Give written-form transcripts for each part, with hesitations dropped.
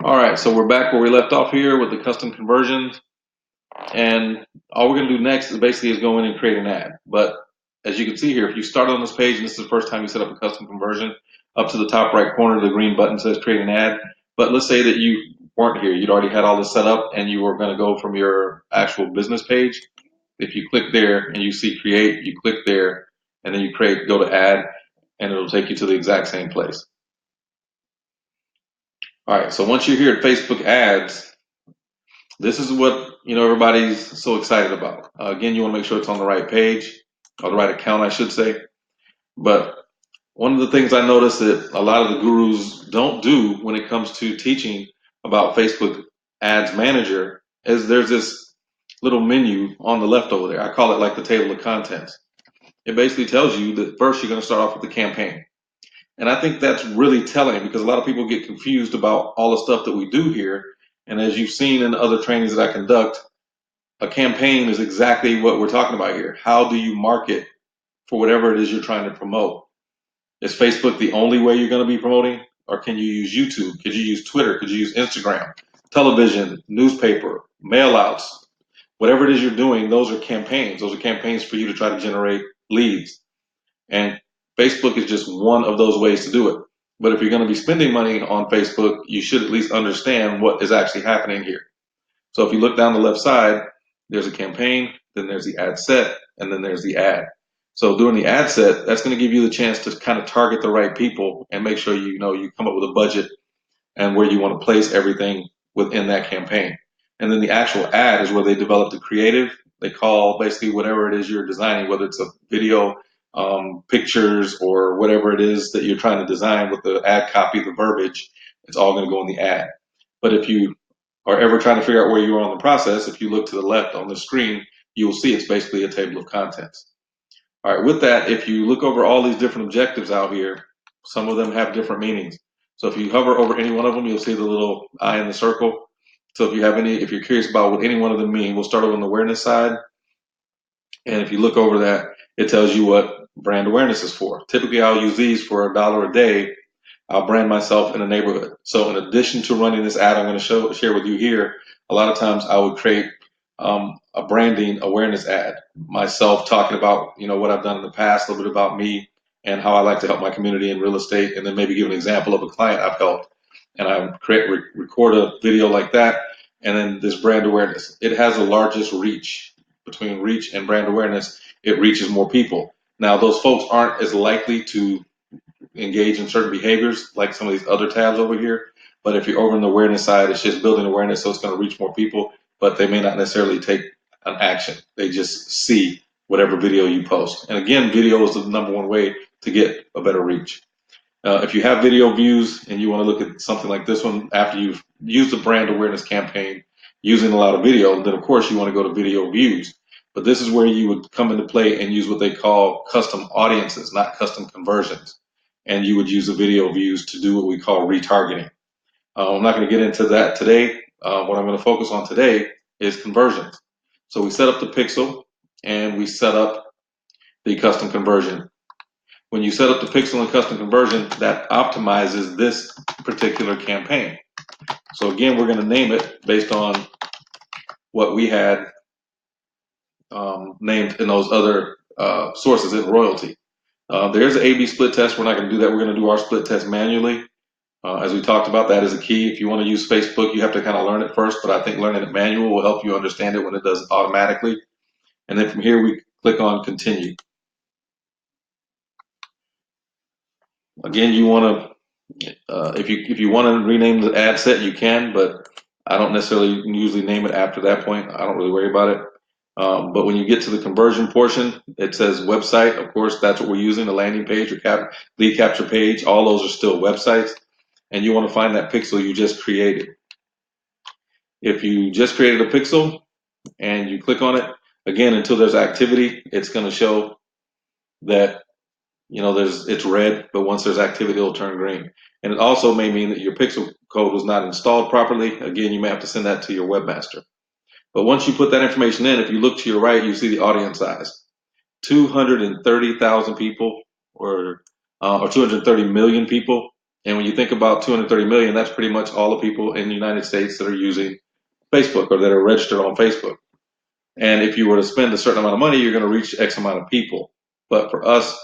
All right, so we're back where we left off here with the custom conversions, and all we're going to do next is basically go in and create an ad. But as you can see here, if you start on this page and this is the first time you set up a custom conversion, up to the top right corner, the green button says create an ad. But let's say that you weren't here, you'd already had all this set up, and you were going to go from your actual business page. If you click there and you see create, you click there, and then you go to add, and it'll take you to the exact same place. All right, so once you're here at Facebook ads, this is what everybody's so excited about. Again, you want to make sure it's on the right page, or the right account, I should say. But one of the things I noticed that a lot of the gurus don't do when it comes to teaching about Facebook Ads Manager is there's this little menu on the left over there. I call it like the table of contents. It basically tells you that first you're going to start off with the campaign. And I think that's really telling because a lot of people get confused about all the stuff that we do here. And as you've seen in other trainings that I conduct, a campaign is exactly what we're talking about here. How do you market for whatever it is you're trying to promote? Is Facebook the only way you're going to be promoting? Or can you use YouTube? Could you use Twitter? Could you use Instagram, television, newspaper, mail outs? Whatever it is you're doing, those are campaigns. Those are campaigns for you to try to generate leads. And Facebook is just one of those ways to do it. But if you're going to be spending money on Facebook, you should at least understand what is actually happening here. So if you look down the left side, there's a campaign, then there's the ad set, and then there's the ad. So during the ad set, that's going to give you the chance to kind of target the right people and make sure you come up with a budget and where you want to place everything within that campaign. And then the actual ad is where they develop the creative. They call basically whatever it is you're designing, whether it's a video, pictures, or whatever it is that you're trying to design with the ad copy, the verbiage, it's all going to go in the ad. But if you are ever trying to figure out where you are on the process, if you look to the left on the screen, you will see it's basically a table of contents. All right, with that, if you look over all these different objectives out here, some of them have different meanings. So if you hover over any one of them, you'll see the little eye in the circle. So if you're curious about what any one of them mean, we'll start on the awareness side. And if you look over that, it tells you what brand awareness is for. Typically, I'll use these for $1 a day. I'll brand myself in a neighborhood. So in addition to running this ad I'm going to share with you here, a lot of times I would create a branding awareness ad, myself talking about what I've done in the past, a little bit about me and how I like to help my community in real estate, and then maybe give an example of a client I've helped. And I record a video like that, and then this brand awareness. It has the largest reach. Between reach and brand awareness, it reaches more people. Now, those folks aren't as likely to engage in certain behaviors like some of these other tabs over here. But if you're over on the awareness side, it's just building awareness, so it's going to reach more people, but they may not necessarily take an action. They just see whatever video you post. And again, video is the number one way to get a better reach. If you have video views and you want to look at something like this one after you've used the brand awareness campaign using a lot of video, then of course you want to go to video views. But this is where you would come into play and use what they call custom audiences, not custom conversions. And you would use the video views to do what we call retargeting. I'm not going to get into that today. What I'm going to focus on today is conversions. So we set up the pixel and we set up the custom conversion. When you set up the pixel and custom conversion, that optimizes this particular campaign. So again, we're going to name it based on what we had named in those other sources in royalty. There's an A/B split test. We're not going to do that. We're going to do our split test manually. As we talked about, that is a key. If you want to use Facebook, you have to kind of learn it first, but I think learning it manual will help you understand it when it does it automatically. And then from here, we click on continue. Again, you want to, if you want to rename the ad set, you can, but I don't necessarily usually name it after that point. I don't really worry about it. But when you get to the conversion portion, it says website. Of course, that's what we're using, the landing page or lead capture page. All those are still websites. And you want to find that pixel you just created. If you just created a pixel and you click on it, again, until there's activity, it's going to show that it's red, but once there's activity, it'll turn green. And it also may mean that your pixel code was not installed properly. Again, you may have to send that to your webmaster. But once you put that information in, if you look to your right, you see the audience size. 230,000 people or 230 million people And when you think about 230 million, that's pretty much all the people in the United States that are using Facebook or that are registered on Facebook. And if you were to spend a certain amount of money, you're going to reach X amount of people. But for us,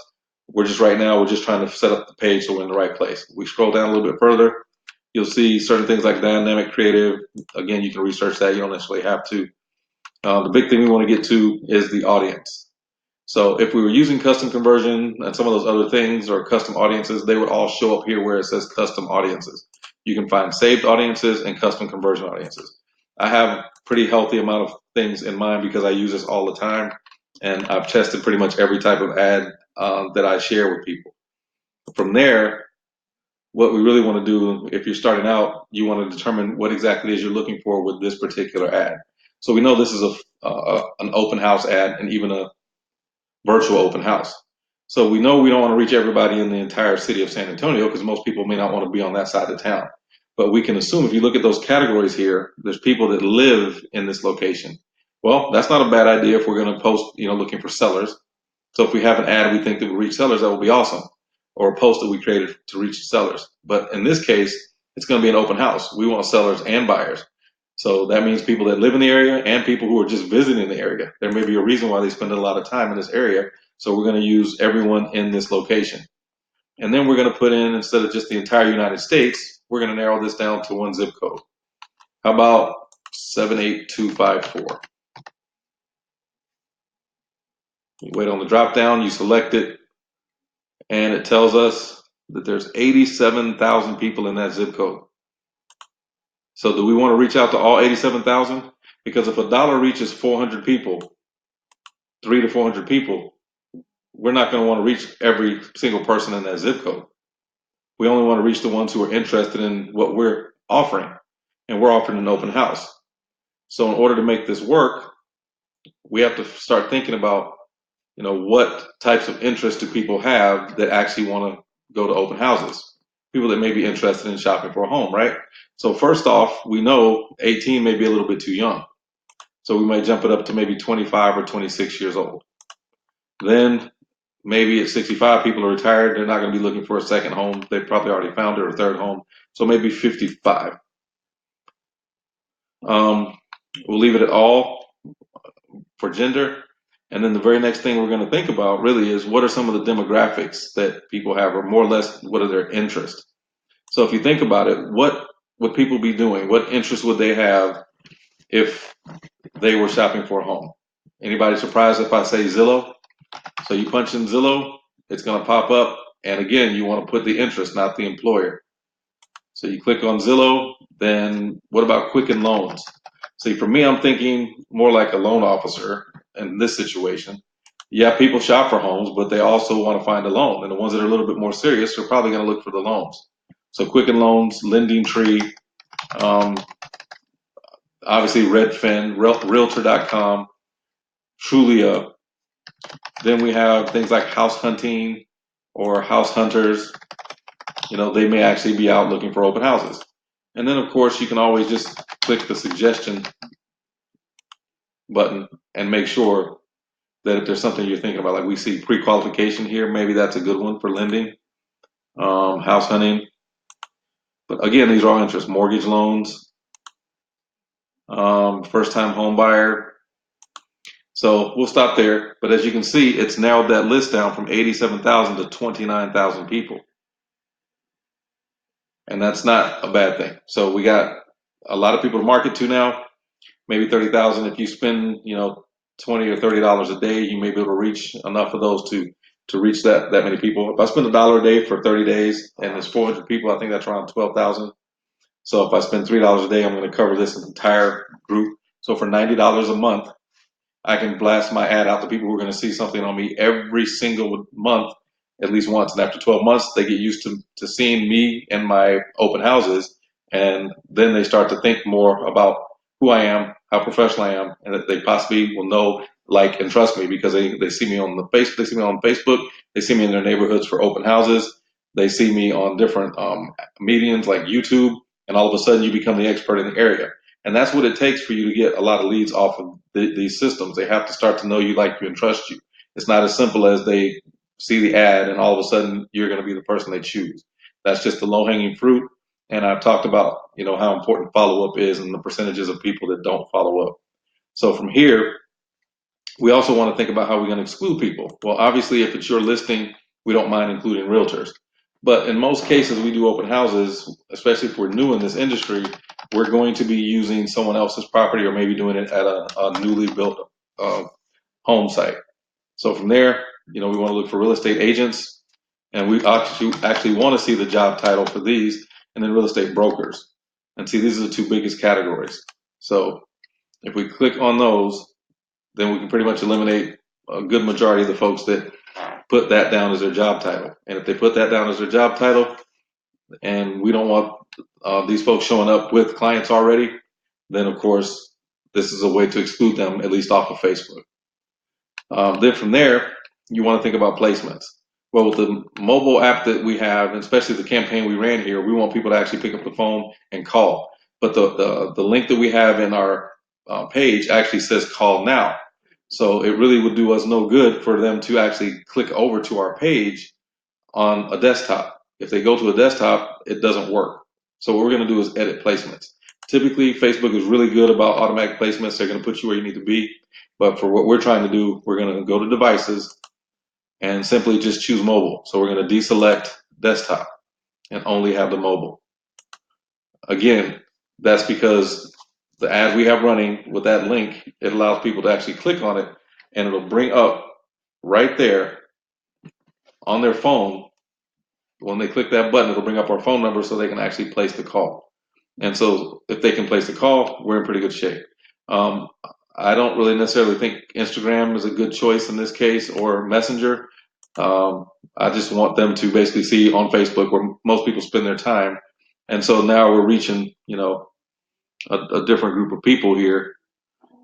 we're just trying to set up the page so we're in the right place. We scroll down a little bit further, you'll see certain things like dynamic creative. Again, you can research that. You don't necessarily have to. The big thing we want to get to is the audience. So if we were using custom conversion and some of those other things or custom audiences, they would all show up here where it says custom audiences. You can find saved audiences and custom conversion audiences. I have a pretty healthy amount of things in mind because I use this all the time, and I've tested pretty much every type of ad that I share with people. From there, what we really want to do, if you're starting out, you want to determine what exactly it is you're looking for with this particular ad. So we know this is an open house ad and even a virtual open house. So we know we don't want to reach everybody in the entire city of San Antonio because most people may not want to be on that side of town. But we can assume if you look at those categories here, there's people that live in this location. Well, that's not a bad idea if we're going to post, looking for sellers. So if we have an ad we think that will reach sellers, that will be awesome. Or a post that we created to reach sellers. But in this case, it's going to be an open house. We want sellers and buyers. So that means people that live in the area and people who are just visiting the area. There may be a reason why they spend a lot of time in this area. So we're going to use everyone in this location. And then we're going to put in, instead of just the entire United States, we're going to narrow this down to one zip code. How about 78254? You wait on the drop down, you select it, and it tells us that there's 87,000 people in that zip code. So do we want to reach out to all 87,000? Because if a dollar reaches 400 people, 300 to 400 people, we're not going to want to reach every single person in that zip code. We only want to reach the ones who are interested in what we're offering, and we're offering an open house. So in order to make this work, we have to start thinking about, what types of interest do people have that actually want to go to open houses? People that may be interested in shopping for a home, right? So first off, we know 18 may be a little bit too young. So we might jump it up to maybe 25 or 26 years old. Then maybe at 65, people are retired. They're not going to be looking for a second home. They probably already found it or third home. So maybe 55. We'll leave it at all for gender. And then the very next thing we're going to think about really is what are some of the demographics that people have, or more or less, what are their interests? So if you think about it, what would people be doing? What interests would they have if they were shopping for a home? Anybody surprised if I say Zillow? So you punch in Zillow, it's going to pop up. And again, you want to put the interest, not the employer. So you click on Zillow, then what about Quicken Loans? See, for me, I'm thinking more like a loan officer in this situation. Yeah, people shop for homes, but they also want to find a loan. And the ones that are a little bit more serious are probably going to look for the loans. So Quicken Loans, Lending Tree, obviously Redfin, Realtor.com, Trulia. Then we have things like House Hunting or House Hunters. They may actually be out looking for open houses. And then, of course, you can always just click the suggestion button and make sure that if there's something you're thinking about, like we see pre-qualification here, maybe that's a good one for lending, house hunting. But again, these are all interest, mortgage loans, first-time home buyer. So we'll stop there. But as you can see, it's narrowed that list down from 87,000 to 29,000 people. And that's not a bad thing. So we got a lot of people to market to now, maybe 30,000. If you spend, $20 or $30 a day, you may be able to reach enough of those to reach that many people. If I spend $1 a day for 30 days and there's 400 people, I think that's around 12,000. So if I spend $3 a day, I'm going to cover this entire group. So for $90 a month, I can blast my ad out to people who are going to see something on me every single month, at least once. And after 12 months, they get used to seeing me and my open houses. And then they start to think more about who I am, how professional I am, and that they possibly will know, like, and trust me because they see me on they see me on Facebook, they see me in their neighborhoods for open houses, they see me on different mediums like YouTube, and all of a sudden you become the expert in the area. And that's what it takes for you to get a lot of leads off of these systems. They have to start to know you, like you, and trust you. It's not as simple as they see the ad and all of a sudden you're going to be the person they choose. That's just the low-hanging fruit. And I've talked about, how important follow-up is and the percentages of people that don't follow up. So from here, we also want to think about how we're going to exclude people. Well, obviously, if it's your listing, we don't mind including realtors. But in most cases, we do open houses, especially if we're new in this industry, we're going to be using someone else's property or maybe doing it at a newly built home site. So from there, we want to look for real estate agents, and we actually want to see the job title for these, and then real estate brokers. And see, these are the two biggest categories. So if we click on those, then we can pretty much eliminate a good majority of the folks that put that down as their job title. And if they put that down as their job title, and we don't want these folks showing up with clients already, then of course, this is a way to exclude them, at least off of Facebook. Then from there, you want to think about placements. Well, with the mobile app that we have, and especially the campaign we ran here, we want people to actually pick up the phone and call. But the link that we have in our page actually says call now. So it really would do us no good for them to actually click over to our page on a desktop. If they go to a desktop, it doesn't work. So what we're going to do is edit placements. Typically, Facebook is really good about automatic placements. They're going to put you where you need to be. But for what we're trying to do, we're going to go to devices and simply just choose mobile. So we're going to deselect desktop and only have the mobile. Again, that's because the ad we have running with that link, it allows people to actually click on it, and it'll bring up right there on their phone. When they click that button, it'll bring up our phone number so they can actually place the call. And so if they can place the call, we're in pretty good shape. I don't really necessarily think Instagram is a good choice in this case, or Messenger. I just want them to basically see on Facebook where most people spend their time. And so now we're reaching, a different group of people here,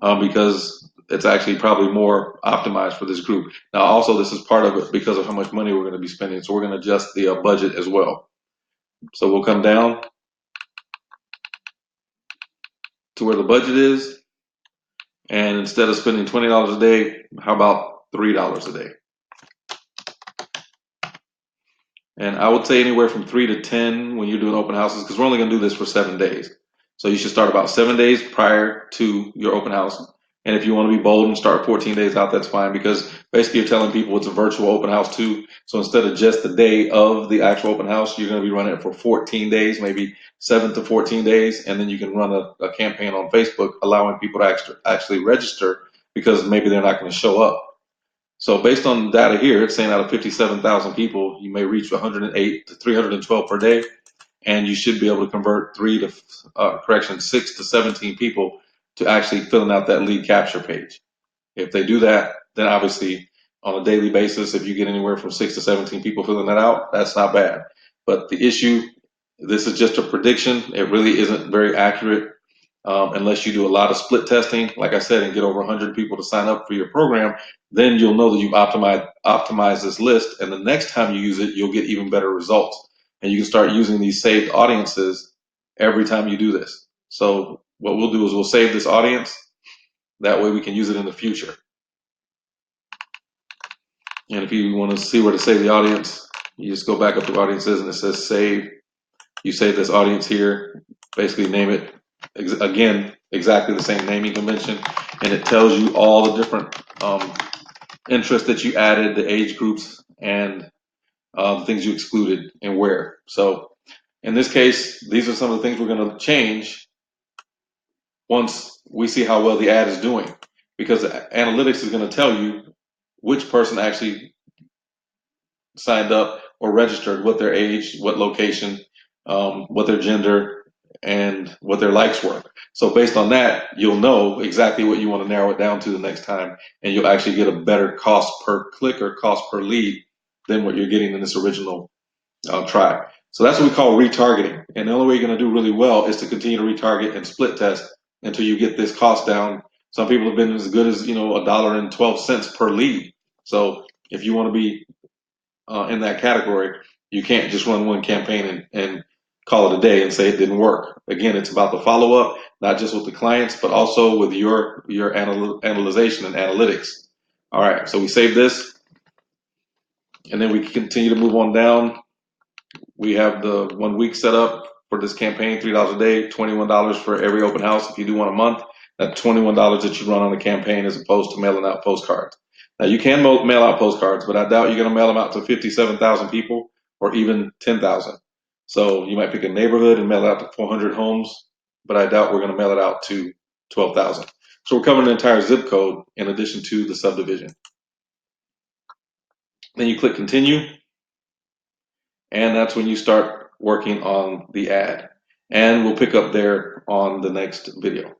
because it's actually probably more optimized for this group. Now, also, this is part of it because of how much money we're going to be spending. So we're going to adjust the budget as well. So we'll come down to where the budget is. And instead of spending $20 a day, how about $3 a day? And I would say anywhere from 3 to 10 when you're doing open houses, because we're only going to do this for 7 days. So you should start about 7 days prior to your open house. And if you want to be bold and start 14 days out, that's fine, because basically you're telling people it's a virtual open house too. So instead of just the day of the actual open house, you're going to be running it for 14 days, maybe 7 to 14 days. And then you can run a campaign on Facebook allowing people to actually register, because maybe they're not going to show up. So based on data here, it's saying out of 57,000 people, you may reach 108 to 312 per day, and you should be able to convert 6 to 17 people to actually filling out that lead capture page. If they do that, then obviously on a daily basis, if you get anywhere from 6 to 17 people filling that out, that's not bad. But the issue, this is just a prediction. It really isn't very accurate. Unless you do a lot of split testing, like I said, and get over 100 people to sign up for your program, then you'll know that you've optimized this list, and the next time you use it, you'll get even better results. And you can start using these saved audiences every time you do this. So what we'll do is we'll save this audience. That way we can use it in the future. And if you want to see where to save the audience, you just go back up to audiences and it says save. You save this audience here, basically name it, again, exactly the same naming convention, and it tells you all the different interests that you added, the age groups, and the things you excluded and where. So in this case, these are some of the things we're going to change once we see how well the ad is doing, because analytics is going to tell you which person actually signed up or registered, what their age, what location, what their gender, and what their likes were. So based on that, you'll know exactly what you want to narrow it down to the next time, and you'll actually get a better cost per click or cost per lead than what you're getting in this original try. So that's what we call retargeting. And the only way you're going to do really well is to continue to retarget and split test until you get this cost down. Some people have been as good as $1.12 per lead. So if you want to be in that category, you can't just run one campaign and call it a day and say it didn't work. Again, it's about the follow-up, not just with the clients, but also with your analyzation and analytics. All right, so we save this, and then we can continue to move on down. We have the 1 week set up for this campaign, $3 a day, $21 for every open house. If you do one a month, that's $21 that you run on the campaign as opposed to mailing out postcards. Now you can mail out postcards, but I doubt you're going to mail them out to 57,000 people or even 10,000. So you might pick a neighborhood and mail it out to 400 homes, but I doubt we're going to mail it out to 12,000. So we're covering the entire zip code in addition to the subdivision. Then you click continue, and that's when you start working on the ad. And we'll pick up there on the next video.